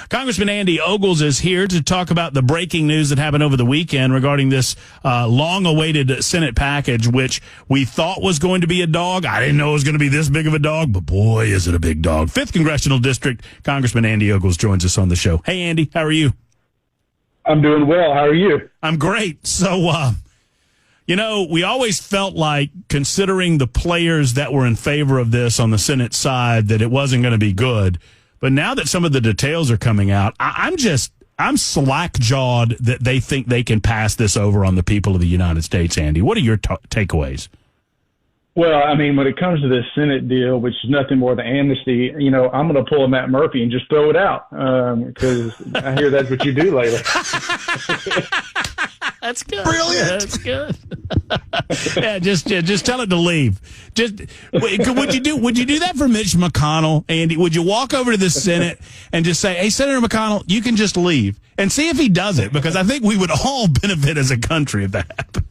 Congressman Andy Ogles is here to talk about the breaking news that happened over the weekend regarding this long-awaited Senate package, which we thought was going to be a dog. I didn't know it was going to be this big of a dog, but boy, is it a big dog. 5th Congressional District, Congressman Andy Ogles joins us on the show. Hey, Andy, how are you? I'm doing well. How are you? I'm great. So, we always felt like, considering the players that were in favor of this on the Senate side, that it wasn't going to be good. But now that some of the details are coming out, I'm slack-jawed that they think they can pass this over on the people of the United States, Andy. What are your takeaways? Well, I mean, when it comes to this Senate deal, which is nothing more than amnesty, I'm going to pull a Matt Murphy and just throw it out because I hear that's what you do lately. That's good. Brilliant. That's good. Yeah, just tell it to leave. Would you do that for Mitch McConnell, Andy? Would you walk over to the Senate and just say, "Hey, Senator McConnell, you can just leave," and see if he does it? Because I think we would all benefit as a country if that happened.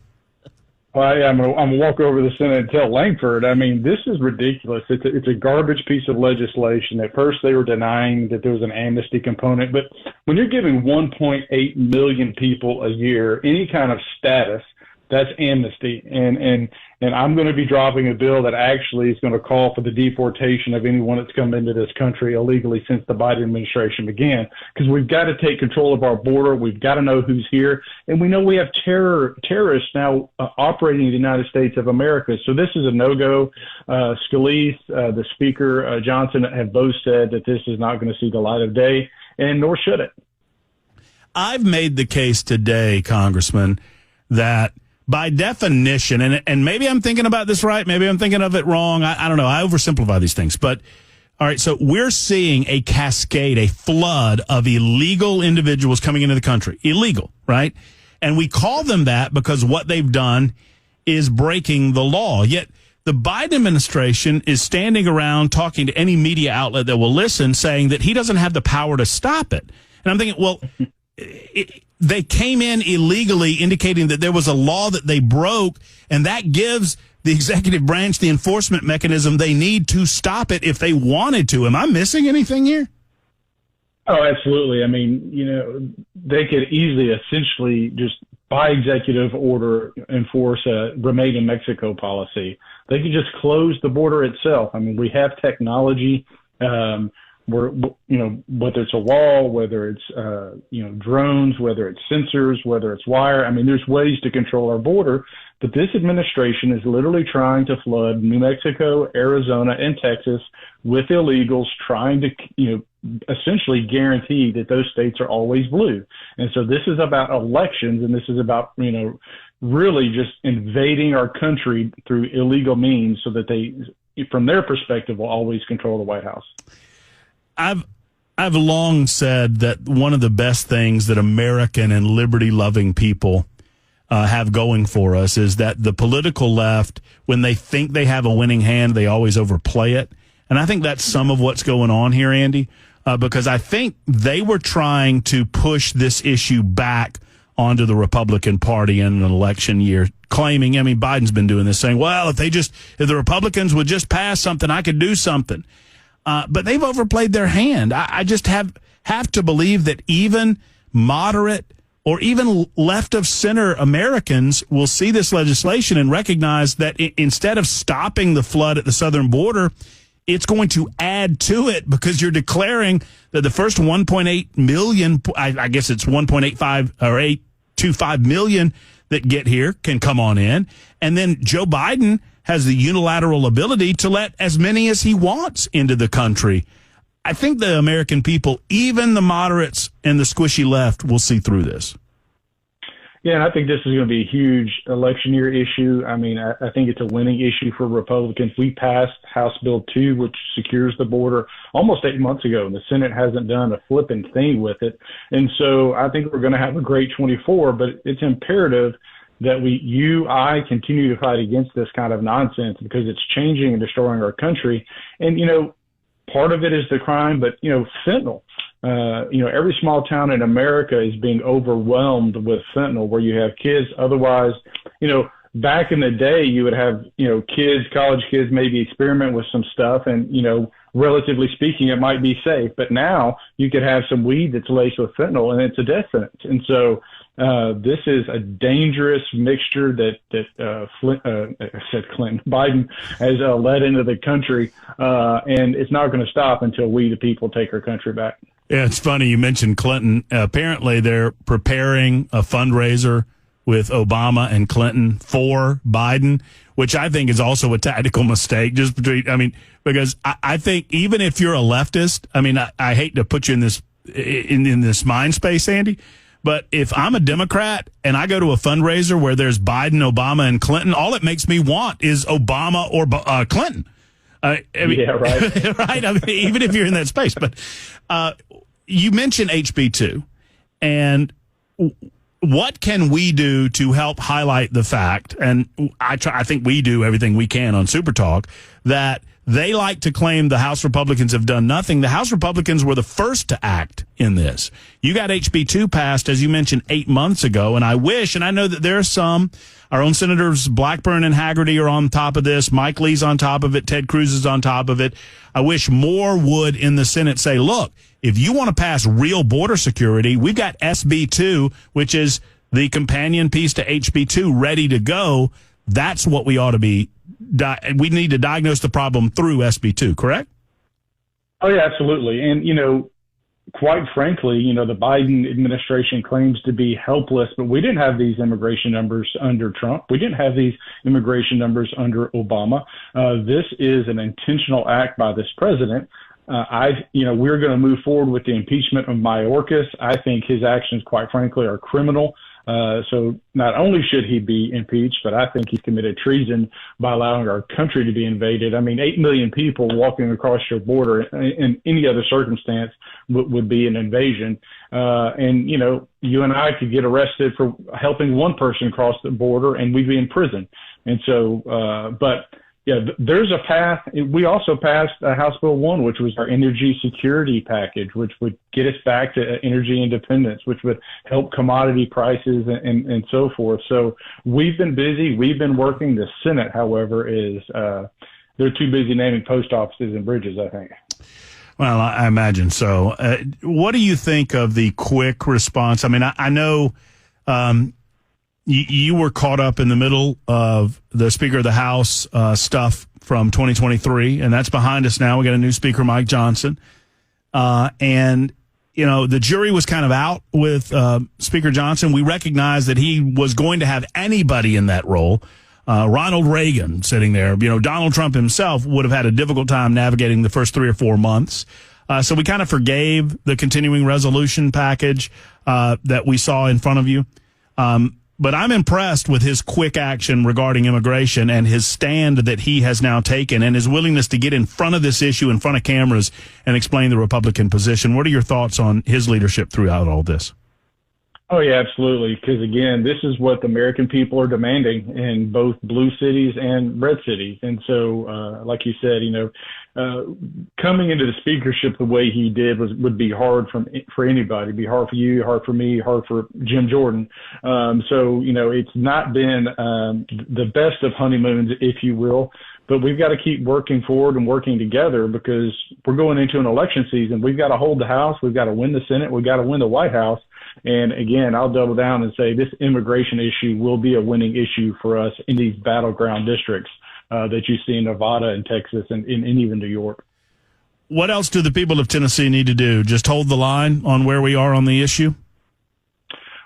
Well, yeah, I'm gonna walk over to the Senate and tell Langford. I mean, this is ridiculous. It's a garbage piece of legislation. At first, they were denying that there was an amnesty component, but when you're giving 1.8 million people a year any kind of status, that's amnesty. And I'm going to be dropping a bill that actually is going to call for the deportation of anyone that's come into this country illegally since the Biden administration began, because we've got to take control of our border. We've got to know who's here. And we know we have terrorists now operating in the United States of America. So this is a no-go. Scalise, the Speaker, Johnson have both said that this is not going to see the light of day, and nor should it. I've made the case today, Congressman, that by definition, and maybe I'm thinking about this right, maybe I'm thinking of it wrong, I don't know, I oversimplify these things, but all right, so we're seeing a cascade, a flood of illegal individuals coming into the country. Illegal, right? And we call them that because what they've done is breaking the law. Yet the Biden administration is standing around talking to any media outlet that will listen, saying that he doesn't have the power to stop it. And I'm thinking, well, they came in illegally, indicating that there was a law that they broke, and that gives the executive branch the enforcement mechanism they need to stop it if they wanted to. Am I missing anything here? Oh, absolutely. I mean, they could easily, essentially, just by executive order, enforce a Remain in Mexico policy. They could just close the border itself. I mean, we have technology. Whether it's a wall, whether it's, drones, whether it's sensors, whether it's wire. I mean, there's ways to control our border, but this administration is literally trying to flood New Mexico, Arizona, and Texas with illegals, trying to, essentially guarantee that those states are always blue. And so this is about elections, and this is about, really just invading our country through illegal means so that they, from their perspective, will always control the White House. I've long said that one of the best things that American and liberty-loving people have going for us is that the political left, when they think they have a winning hand, they always overplay it. And I think that's some of what's going on here, Andy, because I think they were trying to push this issue back onto the Republican Party in an election year, claiming, Biden's been doing this, saying, well, if the Republicans would just pass something, I could do something. But they've overplayed their hand. I just have to believe that even moderate or even left of center Americans will see this legislation and recognize that instead of stopping the flood at the southern border, it's going to add to it, because you're declaring that the first 1.8 million, I guess it's 1.85 or 825 million that get here can come on in. And then Joe Biden has the unilateral ability to let as many as he wants into the country. I think the American people, even the moderates and the squishy left, will see through this. Yeah, and I think this is going to be a huge election year issue. I mean, I think it's a winning issue for Republicans. We passed House Bill 2, which secures the border, almost 8 months ago, and the Senate hasn't done a flipping thing with it. And so I think we're going to have a great 24, but it's imperative that I continue to fight against this kind of nonsense, because it's changing and destroying our country. And, part of it is the crime, but, fentanyl. Every small town in America is being overwhelmed with fentanyl, where you have kids. Otherwise, back in the day, you would have, kids, college kids, maybe experiment with some stuff. And, relatively speaking, it might be safe. But now you could have some weed that's laced with fentanyl, and it's a death sentence. And so this is a dangerous mixture that Clinton Biden has led into the country, and it's not going to stop until we, the people, take our country back. Yeah, it's funny you mentioned Clinton. Apparently, they're preparing a fundraiser with Obama and Clinton for Biden, which I think is also a tactical mistake. Because I think even if you're a leftist, I hate to put you in this mind space, Andy, but if I'm a Democrat and I go to a fundraiser where there's Biden, Obama, and Clinton, all it makes me want is Obama or Clinton. Yeah, right. Right. Even if you're in that space. But you mentioned HB2, and what can we do to help highlight the fact, and I think we do everything we can on Super Talk, that they like to claim the House Republicans have done nothing. The House Republicans were the first to act in this. You got HB2 passed, as you mentioned, 8 months ago, and I wish, and I know that there are some, our own Senators Blackburn and Haggerty are on top of this, Mike Lee's on top of it, Ted Cruz is on top of it. I wish more would in the Senate say, look, if you want to pass real border security, we've got SB2, which is the companion piece to HB2, ready to go. That's what we ought to be. We need to diagnose the problem through SB2, correct? Oh, yeah, absolutely. And, quite frankly, the Biden administration claims to be helpless, but we didn't have these immigration numbers under Trump. We didn't have these immigration numbers under Obama. This is an intentional act by this president. We're going to move forward with the impeachment of Mayorkas. I think his actions, quite frankly, are criminal. So not only should he be impeached, but I think he's committed treason by allowing our country to be invaded. 8 million people walking across your border in any other circumstance would be an invasion. You and I could get arrested for helping one person cross the border and we'd be in prison. And so, yeah, there's a path. We also passed House Bill 1, which was our energy security package, which would get us back to energy independence, which would help commodity prices and so forth. So we've been busy. We've been working. The Senate, however, they're too busy naming post offices and bridges, I think. Well, I imagine so. What do you think of the quick response? I know you were caught up in the middle of the Speaker of the House stuff from 2023, and that's behind us now. We got a new Speaker, Mike Johnson. The jury was kind of out with Speaker Johnson. We recognized that he was going to have anybody in that role. Ronald Reagan sitting there. Donald Trump himself would have had a difficult time navigating the first 3 or 4 months. So we kind of forgave the continuing resolution package that we saw in front of you. But I'm impressed with his quick action regarding immigration and his stand that he has now taken and his willingness to get in front of this issue, in front of cameras, and explain the Republican position. What are your thoughts on his leadership throughout all this? Oh, yeah, absolutely. Because, again, this is what the American people are demanding in both blue cities and red cities. And so, like you said, coming into the speakership the way he did would be hard for anybody. It'd be hard for you, hard for me, hard for Jim Jordan. It's not been the best of honeymoons, if you will. But we've got to keep working forward and working together because we're going into an election season. We've got to hold the House. We've got to win the Senate. We've got to win the White House. And again, I'll double down and say this immigration issue will be a winning issue for us in these battleground districts that you see in Nevada and Texas and even New York. What else do the people of Tennessee need to do? Just hold the line on where we are on the issue?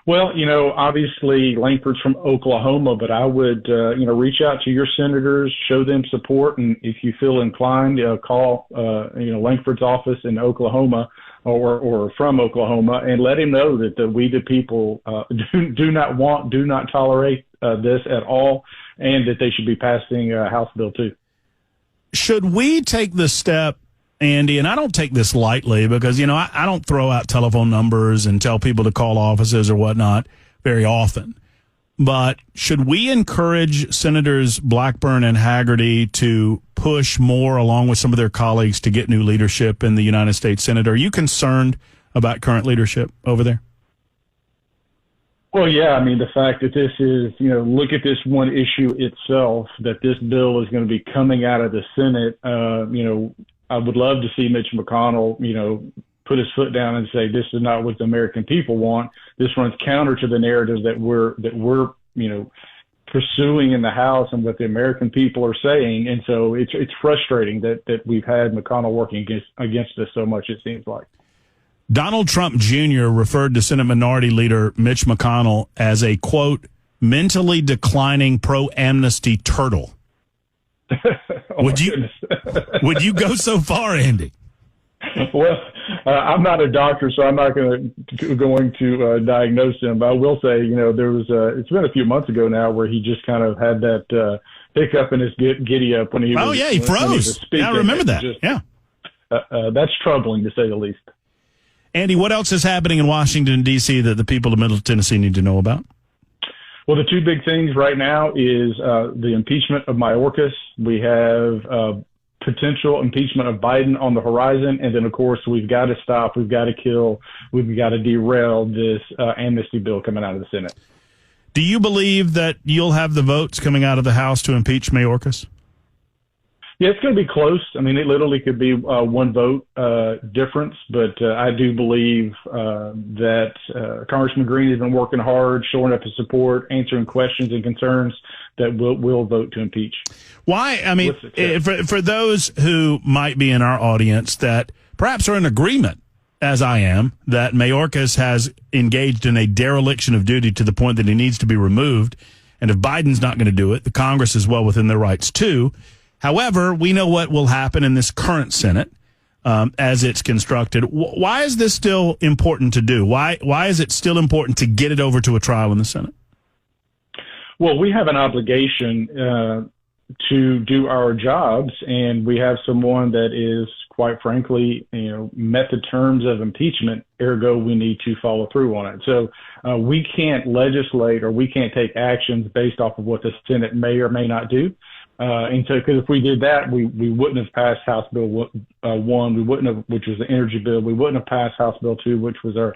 Well, obviously Langford's from Oklahoma, but I would, reach out to your senators, show them support. And if you feel inclined, call, Langford's office in Oklahoma or from Oklahoma and let him know that we, the people, do not tolerate this at all, and that they should be passing House Bill 2. Should we take the step, Andy, and I don't take this lightly because, I don't throw out telephone numbers and tell people to call offices or whatnot very often. But should we encourage Senators Blackburn and Haggerty to push more along with some of their colleagues to get new leadership in the United States Senate? Are you concerned about current leadership over there? Well, yeah, the fact that this is, look at this one issue itself, that this bill is going to be coming out of the Senate, I would love to see Mitch McConnell, put his foot down and say, this is not what the American people want. This runs counter to the narrative that we're pursuing in the House and what the American people are saying. And so it's frustrating that we've had McConnell working against us so much, it seems like. Donald Trump Jr. referred to Senate Minority Leader Mitch McConnell as a, quote, mentally declining pro-amnesty turtle. Would you go so far, Andy? Well, I'm not a doctor, so I'm not going to diagnose him. But I will say, there was it's been a few months ago now where he just kind of had that hiccup in his giddy up when he was. Oh yeah, he froze. Yeah, I remember that. Yeah, that's troubling to say the least. Andy, what else is happening in Washington D.C. that the people of Middle Tennessee need to know about? Well, the two big things right now is the impeachment of Mayorkas. We have potential impeachment of Biden on the horizon. And then, of course, we've got to stop, we've got to kill, we've got to derail this amnesty bill coming out of the Senate. Do you believe that you'll have the votes coming out of the House to impeach Mayorkas? Yeah, it's going to be close. I mean, it literally could be one vote difference, but I do believe that Congressman Green has been working hard, showing up his support, answering questions and concerns that we'll vote to impeach. Why? I mean, for those who might be in our audience that perhaps are in agreement, as I am, that Mayorkas has engaged in a dereliction of duty to the point that he needs to be removed, and if Biden's not going to do it, the Congress is well within their rights too. However, we know what will happen in this current Senate as it's constructed. Why is this still important to do? Why is it still important to get it over to a trial in the Senate? Well, we have an obligation to do our jobs, and we have someone that is, quite frankly, met the terms of impeachment. Ergo, we need to follow through on it. So we can't legislate or we can't take actions based off of what the Senate may or may not do. And so, because if we did that, we wouldn't have passed House Bill 1, we wouldn't have, which was the energy bill. We wouldn't have passed House Bill 2, which was our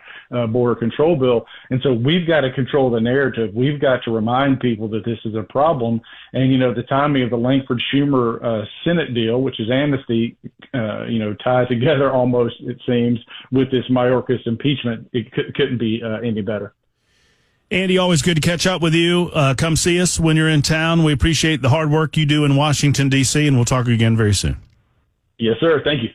border control bill. And so we've got to control the narrative. We've got to remind people that this is a problem. And, the timing of the Langford-Schumer Senate deal, which is amnesty, tied together almost, it seems, with this Mayorkas impeachment, it couldn't be any better. Andy, always good to catch up with you. Come see us when you're in town. We appreciate the hard work you do in Washington, D.C., and we'll talk again very soon. Yes, sir. Thank you.